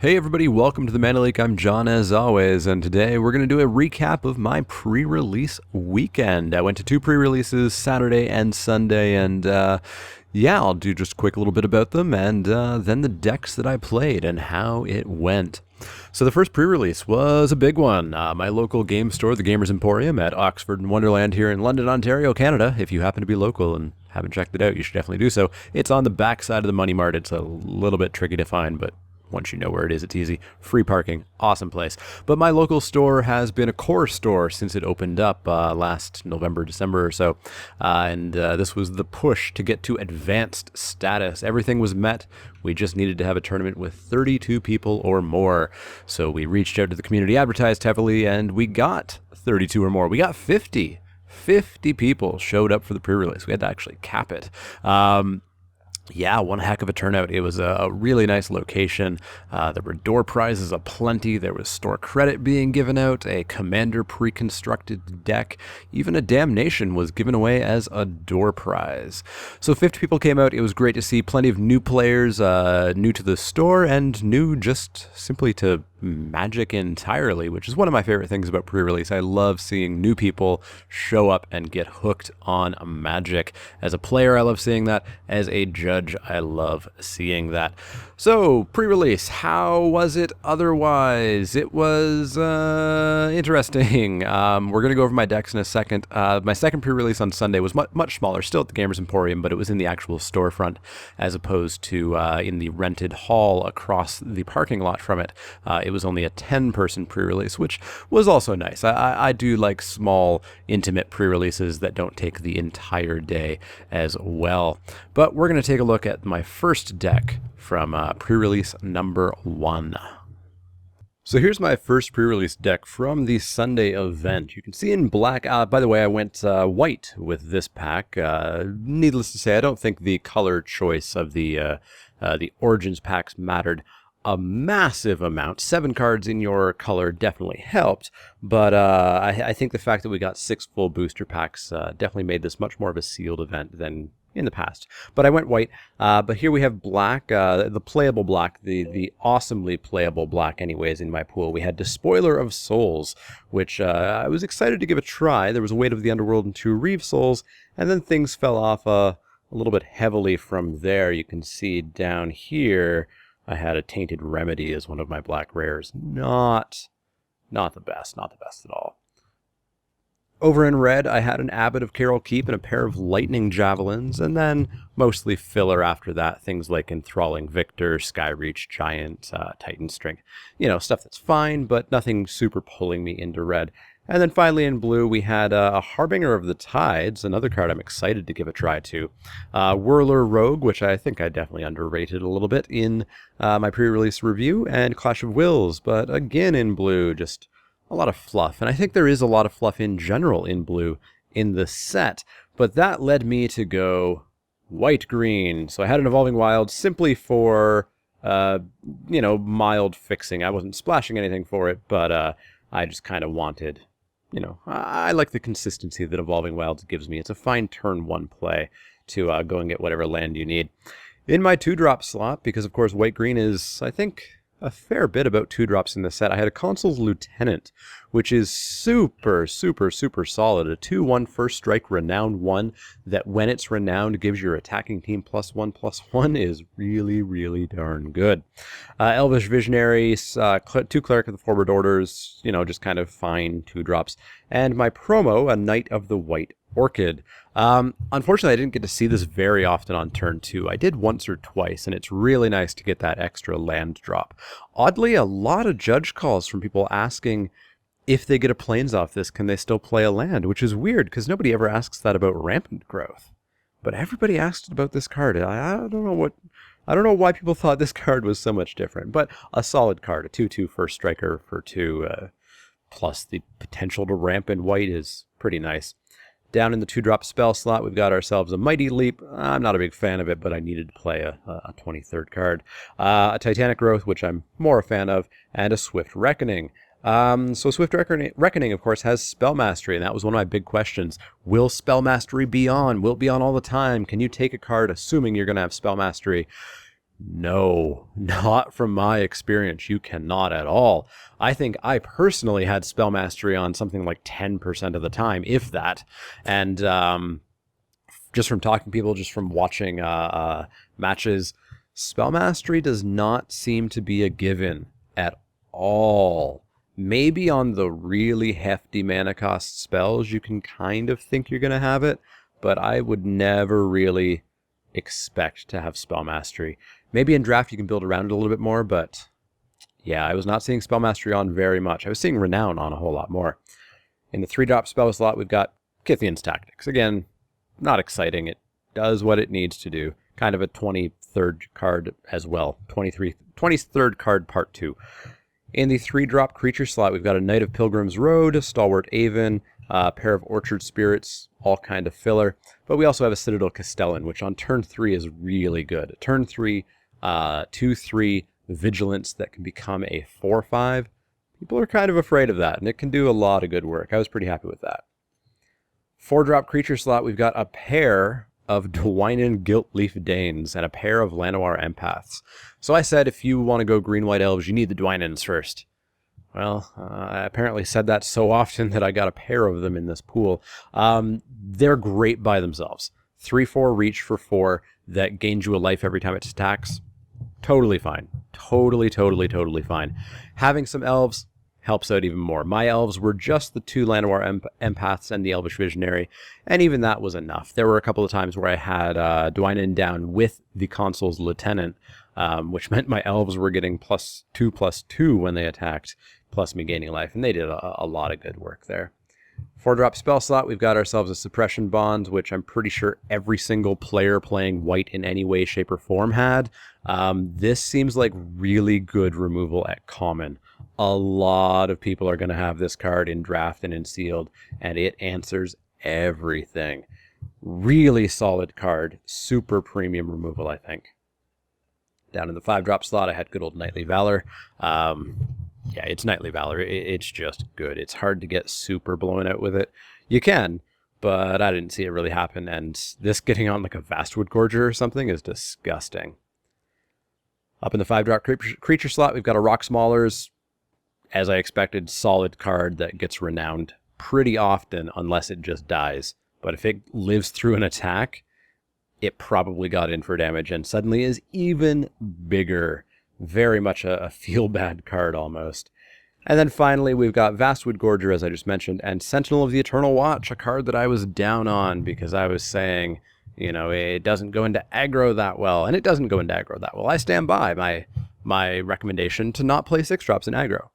Hey everybody, welcome to the Mana Leak. I'm John as always, and today we're going to do a recap of my pre-release weekend. I went to two pre-releases, Saturday and Sunday, and yeah, I'll do just a quick little bit about them, and then the decks that I played and how it went. So the first pre-release was a big one. My local game store, the Gamers Emporium at Oxford and Wonderland here in London, Ontario, Canada. If you happen to be local and haven't checked it out, you should definitely do so. It's on the back side of the Money Mart. It's a little bit tricky to find, but once you know where it is, it's easy. Free parking, awesome place. But my local store has been a core store since it opened up last November, December or so. And this was the push to get to advanced status. Everything was met. We just needed to have a tournament with 32 people or more. So we reached out to the community, advertised heavily, and we got 32 or more. We got 50. 50 people showed up for the pre-release. We had to actually cap it. Yeah, one heck of a turnout. It was a really nice location. There were door prizes aplenty. There was store credit being given out, a commander pre-constructed deck. Even a damnation was given away as a door prize. So 50 people came out. It was great to see plenty of new players, new to the store, and new just simply to Magic entirely, which is one of my favorite things about pre-release. I love seeing new people show up and get hooked on Magic. As a player, I love seeing that. As a judge, I love seeing that. So, pre-release, how was it otherwise? It was interesting. We're going to go over my decks in a second. My second pre-release on Sunday was much smaller, still at the Gamers Emporium, but it was in the actual storefront as opposed to in the rented hall across the parking lot from it. It was only a 10-person pre-release, which was also nice. I do like small, intimate pre-releases that don't take the entire day as well. But we're going to take a look at my first deck from pre-release number 1. So here's my first pre-release deck from the Sunday event. You can see in black. By the way, I went white with this pack. Needless to say, I don't think the color choice of the Origins packs mattered a massive amount. 7 cards in your color definitely helped, but I think the fact that we got 6 full booster packs definitely made this much more of a sealed event than in the past. But I went white. But here we have black, the playable black, the awesomely playable black anyways in my pool. We had Despoiler of Souls, which I was excited to give a try. There was a Weight of the Underworld and 2 Reeve Souls, and then things fell off a little bit heavily from there. You can see down here I had a Tainted Remedy as one of my black rares. Not the best at all. Over in red, I had an Abbot of Carol Keep and a pair of Lightning Javelins, and then mostly filler after that. Things like Enthralling Victor, Skyreach, Giant, Titan Strength. You know, stuff that's fine, but nothing super pulling me into red. And then finally in blue, we had a Harbinger of the Tides, another card I'm excited to give a try to. Whirler Rogue, which I think I definitely underrated a little bit in my pre-release review, and Clash of Wills, but again in blue, just a lot of fluff. And I think there is a lot of fluff in general in blue in the set, but that led me to go white-green. So I had an Evolving Wild simply for, you know, mild fixing. I wasn't splashing anything for it, but I just kind of wanted, you know, I like the consistency that Evolving Wilds gives me. It's a fine turn 1 play to go and get whatever land you need. In my 2-drop slot, because of course white-green is, I think, a fair bit about 2-drops in the set, I had a Consul's Lieutenant, which is super solid. A 2/1 first strike renowned 1 that when it's renowned gives your attacking team +1/+1 is really darn good. Elvish Visionary, 2 Cleric of the Forward Orders, you know, just kind of fine 2-drops. And my promo, a Knight of the White Orchid. Unfortunately, I didn't get to see this very often on turn 2. I did once or twice, and it's really nice to get that extra land drop. Oddly, a lot of judge calls from people asking if they get a Plains off this, can they still play a land? Which is weird, because nobody ever asks that about Rampant Growth. But everybody asked about this card. I don't know why people thought this card was so much different, but a solid card, a 2/2 first striker for 2, plus the potential to ramp in white is pretty nice. Down in the 2-drop spell slot, we've got ourselves a Mighty Leap. I'm not a big fan of it, but I needed to play a 23rd card. A Titanic Growth, which I'm more a fan of, and a Swift Reckoning. So Swift Reckoning, of course, has Spell Mastery, and that was one of my big questions. Will Spell Mastery be on? Will it be on all the time? Can you take a card assuming you're going to have Spell Mastery? No, not from my experience. You cannot at all. I think I personally had spell mastery on something like 10% of the time, if that. And just from talking to people, just from watching matches, spell mastery does not seem to be a given at all. Maybe on the really hefty mana cost spells, you can kind of think you're going to have it, but I would never really expect to have spell mastery. Maybe in draft you can build around it a little bit more, but yeah, I was not seeing spell mastery on very much. I was seeing renown on a whole lot more. In the 3-drop spell slot, we've got Kithian's Tactics. Again, not exciting. It does what it needs to do. Kind of a 23rd card as well. 23rd card part 2. In the 3-drop creature slot, we've got a Knight of Pilgrim's Road, Stalwart Aven, a pair of Orchard Spirits, all kind of filler. But we also have a Citadel Castellan, which on turn 3 is really good. Turn 3, 2/3 Vigilance that can become a 4/5. People are kind of afraid of that, and it can do a lot of good work. I was pretty happy with that. 4-drop creature slot, we've got a pair of Dwynen Gilt-Leaf Danes and a pair of Llanowar Empaths. So I said, if you want to go green-white elves, you need the Dwynens first. Well, I apparently said that so often that I got a pair of them in this pool. They're great by themselves. 3/4 reach for 4 that gains you a life every time it attacks. Totally fine. Totally fine. Having some elves helps out even more. My elves were just the 2 Llanowar Empaths and the Elvish Visionary, and even that was enough. There were a couple of times where I had Dwynen down with the Consul's Lieutenant, which meant my elves were getting +2/+2 when they attacked, plus me gaining life, and they did a lot of good work there. 4-drop spell slot, we've got ourselves a Suppression Bond, which I'm pretty sure every single player playing white in any way, shape, or form had. This seems like really good removal at common. A lot of people are going to have this card in draft and in sealed, and it answers everything. Really solid card. Super premium removal, I think. Down in the 5-drop slot, I had good old Knightly Valor. Yeah, it's Knightly Valor. It's just good. It's hard to get super blown out with it. You can, but I didn't see it really happen, and this getting on like a Vastwood Gorger or something is disgusting. Up in the 5-drop creature slot, we've got a Rock Maulers. As I expected, solid card that gets renowned pretty often unless it just dies. But if it lives through an attack, it probably got in for damage and suddenly is even bigger. Very much a feel-bad card almost. And then finally, we've got Vastwood Gorger, as I just mentioned, and Sentinel of the Eternal Watch, a card that I was down on because I was saying, you know, it doesn't go into aggro that well, and it doesn't go into aggro that well. I stand by my recommendation to not play 6-drops in aggro.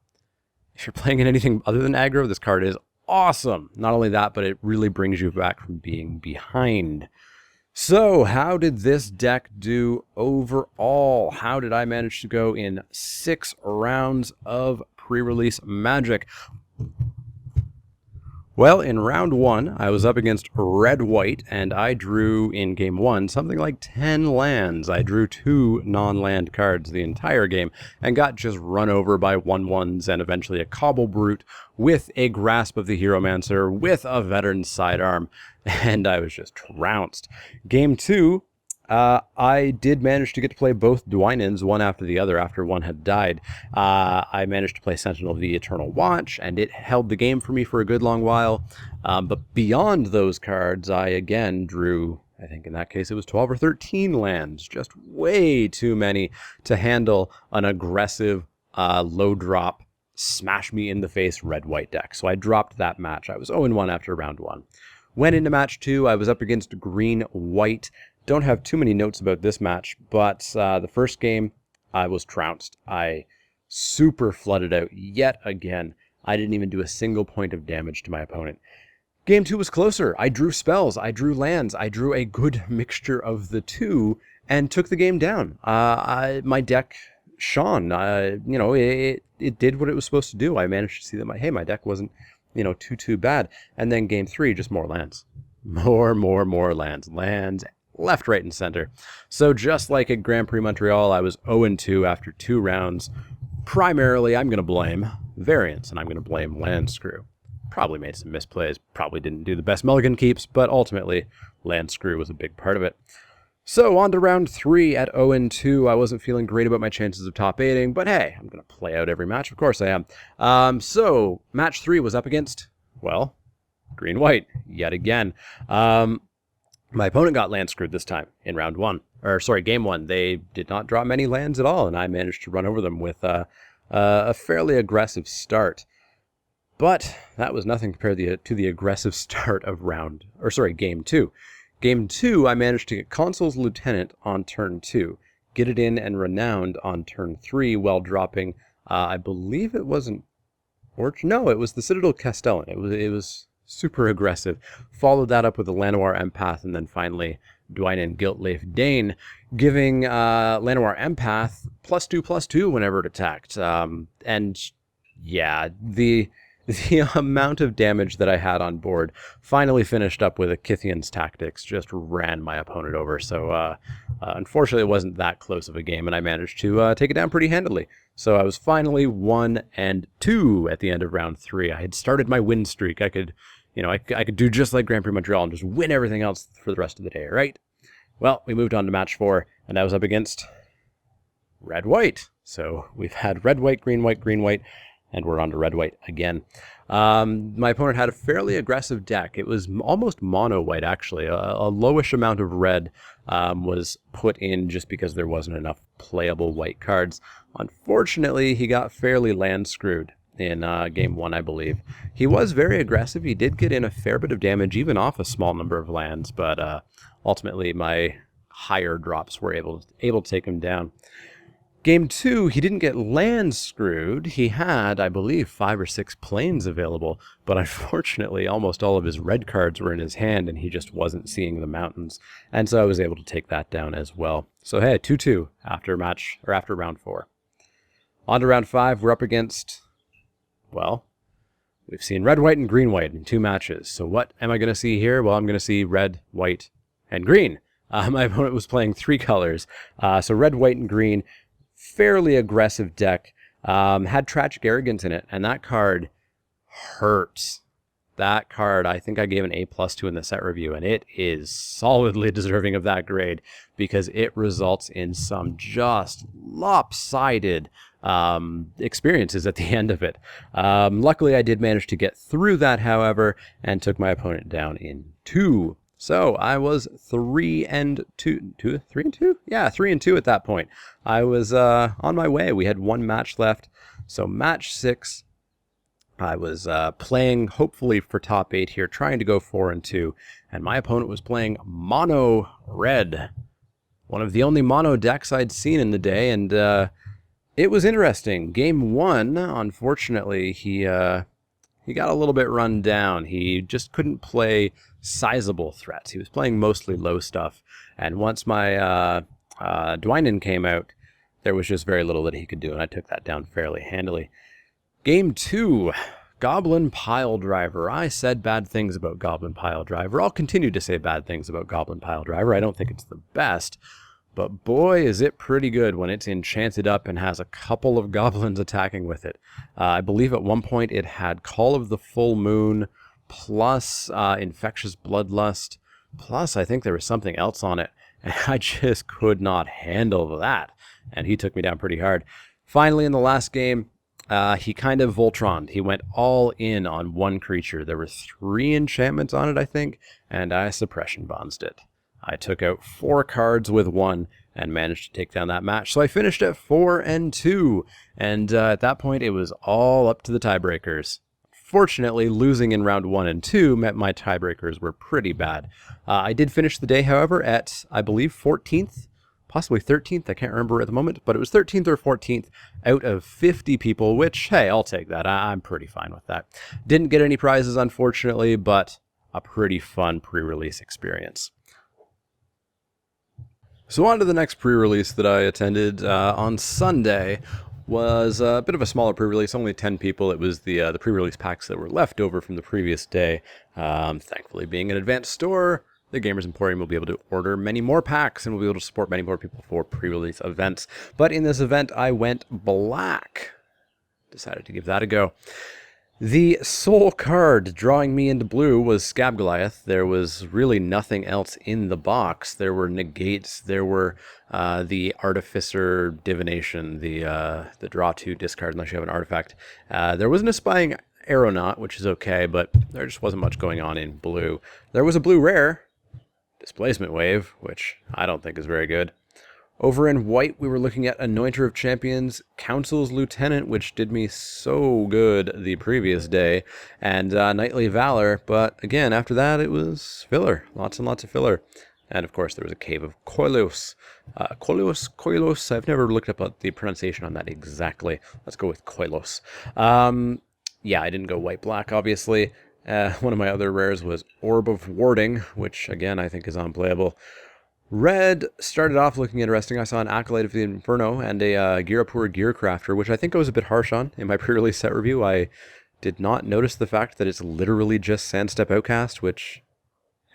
If you're playing in anything other than aggro, this card is awesome. Not only that, but it really brings you back from being behind. So, how did this deck do overall? How did I manage to go in 6 rounds of pre-release Magic? Well, in round 1, I was up against red-white, and I drew in game 1 something like 10 lands. I drew 2 non-land cards the entire game, and got just run over by 1/1s and eventually a Cobble Brute with a Grasp of the Heromancer with a Veteran Sidearm, and I was just trounced. Game 2, I did manage to get to play both Dwynens, one after the other, after one had died. I managed to play Sentinel of the Eternal Watch, and it held the game for me for a good long while. But beyond those cards, I again drew, I think in that case it was 12 or 13 lands, just way too many to handle an aggressive, low-drop, smash-me-in-the-face red-white deck. So I dropped that match. I was 0-1 after round 1. Went into match 2, I was up against green-white. Don't have too many notes about this match, but the first game, I was trounced. I super flooded out yet again. I didn't even do a single point of damage to my opponent. Game 2 was closer. I drew spells, I drew lands, I drew a good mixture of the two, and took the game down. My deck shone. You know, it did what it was supposed to do. I managed to see that my deck wasn't, you know, too bad. And then game 3, just more lands. More lands. Lands left, right, and center. So just like at Grand Prix Montreal, I was 0-2 after 2 rounds. Primarily, I'm going to blame variance, and I'm going to blame Land Screw. Probably made some misplays, probably didn't do the best mulligan keeps, but ultimately, Land Screw was a big part of it. So on to round 3 at 0-2. I wasn't feeling great about my chances of top 8ing, but hey, I'm going to play out every match. Of course I am. So match 3 was up against, well, green-white, yet again. My opponent got land screwed this time in round 1. Game 1. They did not draw many lands at all, and I managed to run over them with a fairly aggressive start. But that was nothing compared to the aggressive start of game 2. Game 2, I managed to get Consul's Lieutenant on turn 2, get it in and Renowned on turn 3 while dropping, I believe it wasn't no, it was the Citadel Castellan. It was super aggressive. Followed that up with the Llanowar Empath, and then finally Dwynen Guiltleaf Dane, giving Llanowar Empath +2/+2 whenever it attacked. And yeah, the amount of damage that I had on board finally finished up with a Kithian's Tactics, just ran my opponent over. So unfortunately, it wasn't that close of a game, and I managed to take it down pretty handily. So I was finally 1-2 at the end of round 3. I had started my win streak. I could do just like Grand Prix Montreal and just win everything else for the rest of the day, right? Well, we moved on to match 4, and I was up against red-white. So we've had red-white, green-white, green-white, and we're on to red-white again. My opponent had a fairly aggressive deck. It was almost mono-white, actually. A lowish amount of red was put in just because there wasn't enough playable white cards. Unfortunately, he got fairly land screwed in game 1, I believe. He was very aggressive. He did get in a fair bit of damage, even off a small number of lands, but ultimately my higher drops were able to take him down. Game 2, he didn't get land screwed. He had, I believe, 5 or 6 planes available, but unfortunately almost all of his red cards were in his hand and he just wasn't seeing the mountains. And so I was able to take that down as well. So hey, 2-2 after round 4. On to round 5, we're up against, well, we've seen red, white, and green, white in 2 matches. So what am I going to see here? Well, I'm going to see red, white, and green. My opponent was playing 3 colors. So red, white, and green. Fairly aggressive deck, had Tragic Arrogance in it, and that card hurts. That card, I think I gave an A+2 in the set review, and it is solidly deserving of that grade because it results in some just lopsided experiences at the end of it. Luckily, I did manage to get through that, however, and took my opponent down in 2. So I was 3-2. 3-2? Yeah, 3-2 at that point. I was on my way. We had 1 match left. So match 6, I was playing hopefully for top 8 here, trying to go 4-2, and my opponent was playing mono red, one of the only mono decks I'd seen in the day, and it was interesting. Game 1, unfortunately, he got a little bit run down. He just couldn't play sizable threats. He was playing mostly low stuff. And once my Dwynen came out, there was just very little that he could do, and I took that down fairly handily. Game 2, Goblin Pile Driver. I said bad things about Goblin Pile Driver. I'll continue to say bad things about Goblin Pile Driver. I don't think it's the best, but boy, is it pretty good when it's enchanted up and has a couple of goblins attacking with it. I believe at one point it had Call of the Full Moon, plus Infectious Bloodlust, plus I think there was something else on it, and I just could not handle that, and he took me down pretty hard. Finally, in the last game, he kind of Voltroned. He went all in on 1 creature. There were 3 enchantments on it, I think, and I Suppression Bondsed it. I took out 4 cards with 1 and managed to take down that match. So I finished at 4-2, and at that point it was all up to the tiebreakers. Fortunately, losing in round 1 and 2 meant my tiebreakers were pretty bad. I did finish the day, however, at, I believe, 14th, possibly 13th. I can't remember at the moment, but it was 13th or 14th out of 50 people, which, hey, I'll take that. I'm pretty fine with that. Didn't get any prizes, unfortunately, but a pretty fun pre-release experience. So on to the next pre-release that I attended on Sunday. Was a bit of a smaller pre-release, only 10 people. It was the pre-release packs that were left over from the previous day. Thankfully, being an advanced store, the Gamers Emporium will be able to order many more packs and will be able to support many more people for pre-release events. But in this event, I went black. Decided to give that a go. The sole card drawing me into blue was Scab Goliath. There was really nothing else in the box. There were negates. There were the Artificer Divination, the draw two discard unless you have an artifact. There wasn't a Spying Aeronaut, which is okay, but there just wasn't much going on in blue. There was a blue rare, Displacement Wave, which I don't think is very good. Over in white, we were looking at Anointer of Champions, Council's Lieutenant, which did me so good the previous day, and Knightly Valor, but again, after that, it was filler. Lots and lots of filler. And of course, there was a Cave of Koilos. Koilos, I've never looked up the pronunciation on that exactly. Let's go with Koilos. Yeah, I didn't go white-black, obviously. One of my other rares was Orb of Warding, which, again, I think is unplayable. Red started off looking interesting. I saw an Accolade of the Inferno and a Girapur Gearcrafter, which I think I was a bit harsh on in my pre-release set review. I did not notice the fact that it's literally just Sandstep Outcast, which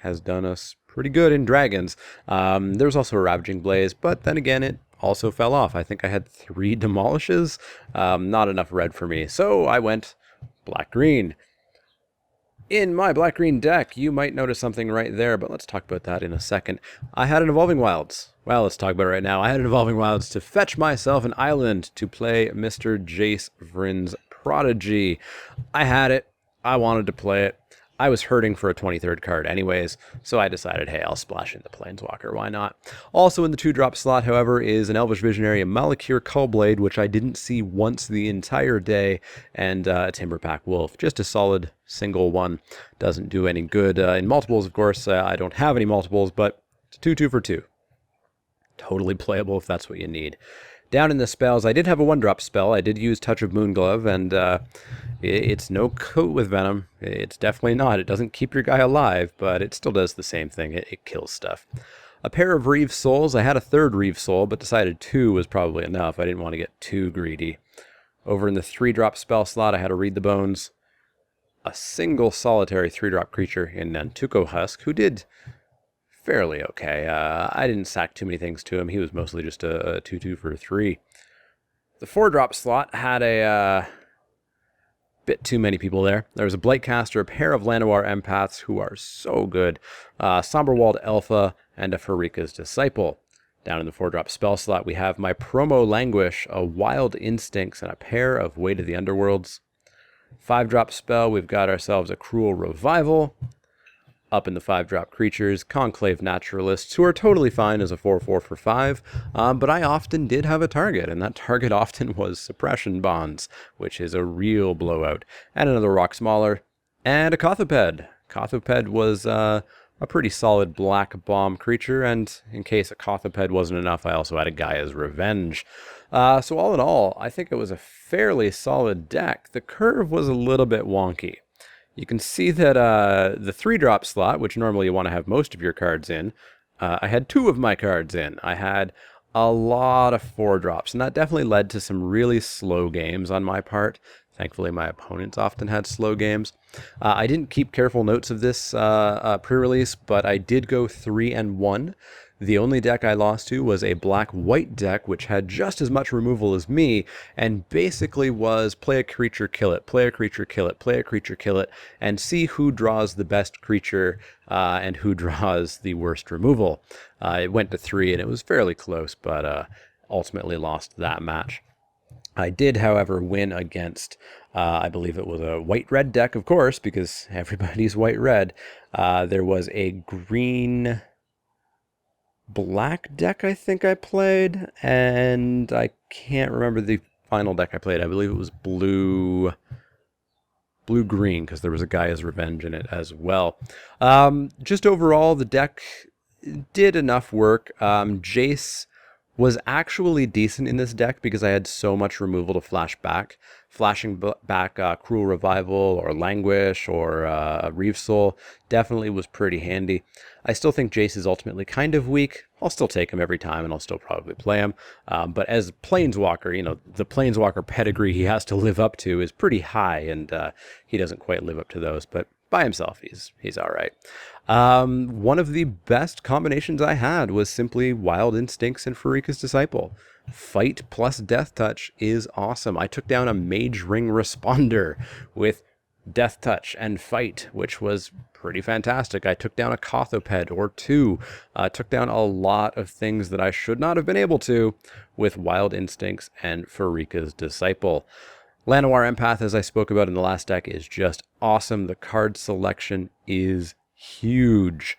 has done us pretty good in Dragons. There was also a Ravaging Blaze, but then again, it also fell off. I think I had 3 Demolishes. Not enough red for me, so I went black-green. In my black-green deck, you might notice something right there, but let's talk about that in a second. I had an Evolving Wilds. Well, let's talk about it right now. I had an Evolving Wilds to fetch myself an island to play Mr. Jace Vryn's Prodigy. I had it. I wanted to play it. I was hurting for a 23rd card anyways, so I decided, hey, I'll splash into Planeswalker, why not? Also in the 2-drop slot, however, is an Elvish Visionary, a Malakir Cullblade, which I didn't see once the entire day, and a Timberpack Wolf. Just a solid single one. Doesn't do any good in multiples, of course. I don't have any multiples, but it's a 2-2 for 2. Totally playable if that's what you need. Down in the spells, I did have a 1-drop spell. I did use Touch of Moonglove, and it's no coat with Venom. It's definitely not. It doesn't keep your guy alive, but it still does the same thing. It kills stuff. A pair of Reeve Souls. I had a 3rd Reeve Soul, but decided 2 was probably enough. I didn't want to get too greedy. Over in the 3-drop spell slot, I had to Read the Bones. A single solitary 3-drop creature in Nantuko Husk, who did fairly okay. I didn't sack too many things to him. He was mostly just a 2-2 for 3. The 4-drop slot had a bit too many people there. There was a Blightcaster, a pair of Llanowar Empaths who are so good, Somberwald Alpha, and a Farika's Disciple. Down in the 4-drop spell slot, we have my Promo Languish, a Wild Instincts, and a pair of Way to the Underworlds. 5-drop spell, we've got ourselves a Cruel Revival. Up in the 5-drop creatures, Conclave Naturalists, who are totally fine as a 4-4 for 5, but I often did have a target, and that target often was Suppression Bonds, which is a real blowout. And another Rock Smaller, and a Kothoped. Kothoped was a pretty solid black bomb creature, and in case a Kothoped wasn't enough, I also had a Gaia's Revenge. So all in all, I think it was a fairly solid deck. The curve was a little bit wonky. You can see that the 3-drop slot, which normally you want to have most of your cards in, I had 2 of my cards in. I had a lot of 4-drops, and that definitely led to some really slow games on my part. Thankfully, my opponents often had slow games. I didn't keep careful notes of this pre-release, but I did go 3-1. The only deck I lost to was a black-white deck, which had just as much removal as me, and basically was play a creature, kill it, play a creature, kill it, play a creature, kill it, and see who draws the best creature and who draws the worst removal. It went to 3, and it was fairly close, but ultimately lost that match. I did, however, win against, I believe it was a white-red deck, of course, because everybody's white-red. There was a green black deck I think I played, and I can't remember the final deck I played. I believe it was blue-green, because there was a Gaia's Revenge in it as well. Just overall, the deck did enough work. Jace was actually decent in this deck because I had so much removal to flash back. Flashing back Cruel Revival or Languish or Reeve Soul definitely was pretty handy. I still think Jace is ultimately kind of weak. I'll still take him every time, and I'll still probably play him. But as Planeswalker, you know, the Planeswalker pedigree he has to live up to is pretty high, and he doesn't quite live up to those. But by himself, he's all right. One of the best combinations I had was simply Wild Instincts and Farika's Disciple. Fight plus Death Touch is awesome. I took down a Mage Ring Responder with Death Touch and Fight, which was pretty fantastic. I took down a Kothoped or two, took down a lot of things that I should not have been able to with Wild Instincts and Farika's Disciple. Llanowar Empath, as I spoke about in the last deck, is just awesome. The card selection is huge.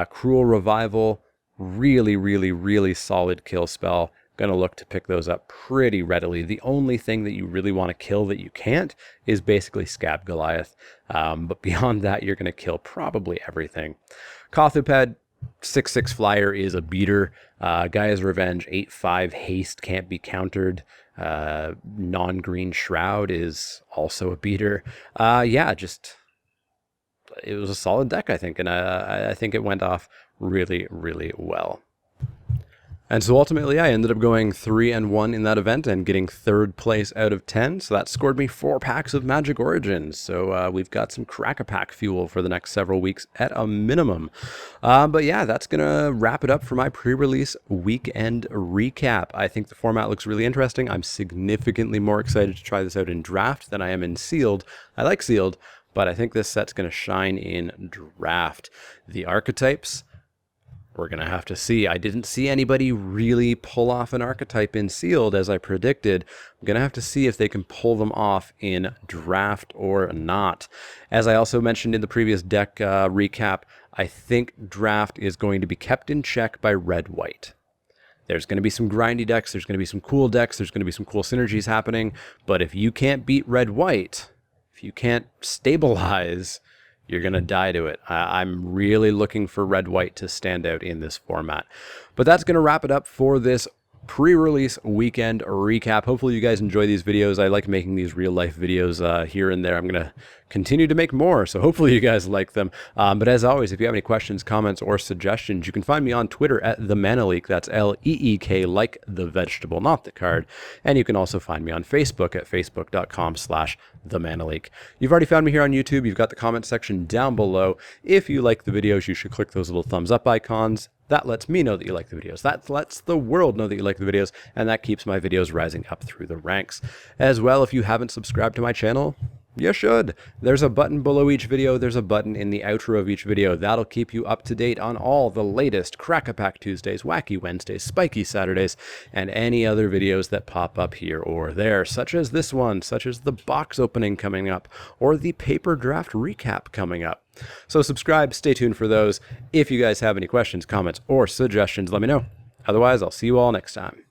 Cruel Revival, really, really, really solid kill spell. Going to look to pick those up pretty readily. The only thing that you really want to kill that you can't is basically Scab Goliath. But beyond that, you're going to kill probably everything. Kothoped, 6/6 flyer is a beater. Gaia's Revenge, 8/5 haste can't be countered. Non-green Shroud is also a beater. Yeah, just it was a solid deck, I think, and I think it went off really, really well. And so ultimately, I ended up going 3-1 in that event and getting 3rd place out of 10. So that scored me 4 packs of Magic Origins. So we've got some Crack-a-Pack fuel for the next several weeks at a minimum. But yeah, that's going to wrap it up for my pre-release weekend recap. I think the format looks really interesting. I'm significantly more excited to try this out in Draft than I am in Sealed. I like Sealed, but I think this set's going to shine in Draft. The archetypes, we're going to have to see. I didn't see anybody really pull off an archetype in Sealed as I predicted. I'm going to have to see if they can pull them off in Draft or not. As I also mentioned in the previous deck recap, I think Draft is going to be kept in check by Red-White. There's going to be some grindy decks, there's going to be some cool decks, there's going to be some cool synergies happening, but if you can't beat Red-White, if you can't stabilize, you're going to die to it. I'm really looking for Red-White to stand out in this format. But that's going to wrap it up for this pre-release weekend recap. Hopefully you guys enjoy these videos. I like making these real-life videos here and there. I'm going to continue to make more, so hopefully you guys like them. But as always, if you have any questions, comments, or suggestions, you can find me on Twitter at the Mana Leak. That's L-E-E-K, like the vegetable, not the card. And you can also find me on Facebook at facebook.com/themanaleak. You've already found me here on YouTube. You've got the comment section down below. If you like the videos, you should click those little thumbs up icons. That lets me know that you like the videos. That lets the world know that you like the videos, and that keeps my videos rising up through the ranks. As well, if you haven't subscribed to my channel, you should. There's a button below each video. There's a button in the outro of each video. That'll keep you up to date on all the latest Crack-a-Pack Tuesdays, Wacky Wednesdays, Spiky Saturdays, and any other videos that pop up here or there, such as this one, such as the box opening coming up, or the paper draft recap coming up. So subscribe, stay tuned for those. If you guys have any questions, comments, or suggestions, let me know. Otherwise, I'll see you all next time.